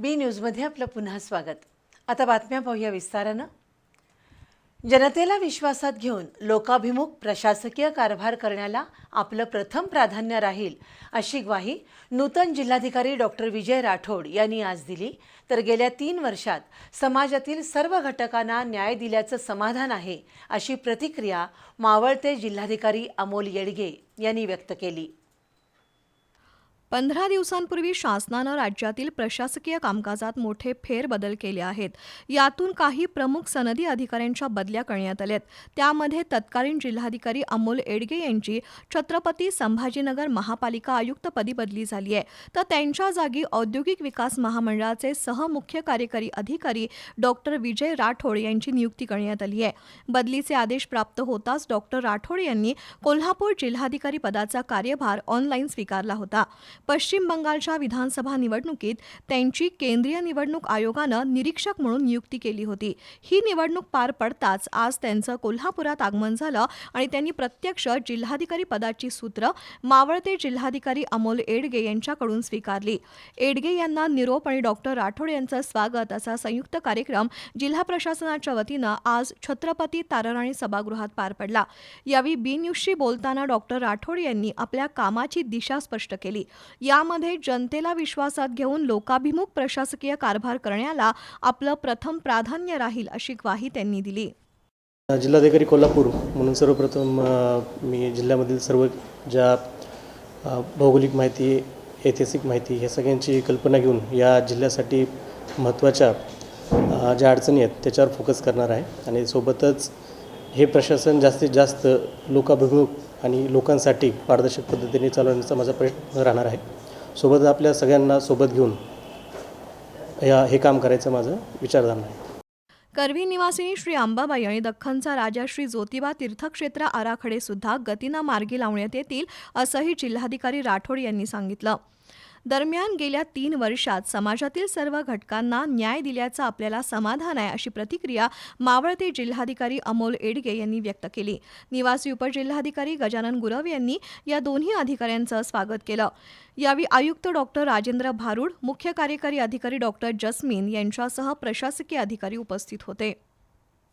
बी न्यूजमध्ये आपलं पुन्हा स्वागत। आता बातम्या पाहूया विस्तारानं। जनतेला विश्वासात घेऊन लोकाभिमुख प्रशासकीय कारभार करण्याला आपलं प्रथम प्राधान्य राहील अशी ग्वाही नूतन जिल्हाधिकारी डॉक्टर विजय राठोड यांनी आज दिली। तर गेल्या 3 वर्षात समाजातील सर्व घटकांना न्याय दिल्याचं समाधान आहे अशी प्रतिक्रिया मावळते जिल्हाधिकारी अमोल येडगे यांनी व्यक्त केली। 15 दिवसांपूर्वी शासनानं राज्यातील प्रशासकीय कामकाजात मोठे फेरबदल केले आहेत। यातून काही प्रमुख सनदी अधिकाऱ्यांच्या बदल्या करण्यात आल्यात। त्यामध्ये तत्कालीन जिल्हाधिकारी अमोल येडगे यांची छत्रपती संभाजीनगर महापालिका आयुक्तपदी बदली झाली आहे, तर त्यांच्या जागी औद्योगिक विकास महामंडळाचे सहमुख्य कार्यकारी अधिकारी डॉक्टर विजय राठोड यांची नियुक्ती करण्यात आली आहे। बदलीचे आदेश प्राप्त होताच डॉक्टर राठोड यांनी कोल्हापूर जिल्हाधिकारी पदाचा कार्यभार ऑनलाईन स्वीकारला होता। पश्चिम बंगालच्या विधानसभा निवडणुकीत त्यांची केंद्रीय निवडणूक आयोगानं निरीक्षक म्हणून नियुक्ती केली होती। ही निवडणूक पार पडताच आज त्यांचं कोल्हापुरात आगमन झालं आणि त्यांनी प्रत्यक्ष जिल्हाधिकारी पदाची सूत्र मावळते जिल्हाधिकारी अमोल येडगे यांच्याकडून स्वीकारली। येडगे यांना निरोप आणि डॉक्टर राठोड यांचं स्वागत असा संयुक्त कार्यक्रम जिल्हा प्रशासनाच्या वतीनं आज छत्रपती ताराराणी सभागृहात पार पडला। यावेळी बी न्यूजशी बोलताना डॉक्टर राठोड यांनी आपल्या कामाची दिशा स्पष्ट केली। यामध्ये जनतेला विश्वासात घेऊन लोकाभिमुख प्रशासकीय कारभार करण्याला आपलं प्रथम प्राधान्य राहील अशी ग्वाही त्यांनी दिली। जिल्हाधिकारी कोल्हापूर म्हणून सर्वप्रथम मी जिल्ह्यामधील सर्व ज्या भौगोलिक माहिती, ऐतिहासिक माहिती ह्या सगळ्यांची कल्पना घेऊन या जिल्ह्यासाठी महत्त्वाच्या ज्या अडचणी आहेत त्याच्यावर फोकस करणार आहे आणि सोबतच हे प्रशासन जास्तीत जास्त लोकाभिमुख आणि लोकांसाठी पारदर्शक पद्धतीने चालवण्याचा माझा प्रयत्न राहणार आहे। सोबत आपल्या सगळ्यांना सोबत घेऊन हे काम करायचं माझं विचारधारणा आहे। करवी निवासिनी श्री अंबाबाई आणि दख्खनचा राजा श्री ज्योतिबा तीर्थक्षेत्र आराखडे सुद्धा गतीनं मार्गी लावण्यात येतील असंही जिल्हाधिकारी राठोड यांनी सांगितलं। दरम्यान गेल्या 3 वर्षात समाजातील सर्व घटकांना न्याय दिल्याचं आपल्याला समाधान आहे अशी प्रतिक्रिया मावळते जिल्हाधिकारी अमोल येडगे यांनी व्यक्त केली। निवासी उपजिल्हाधिकारी गजानन गुरव यांनी या दोन्ही अधिकाऱ्यांचं स्वागत केलं। यावेळी आयुक्त डॉक्टर राजेंद्र भारूड, मुख्य कार्यकारी अधिकारी डॉक्टर जस्मीन यांच्यासह प्रशासकीय अधिकारी उपस्थित होते।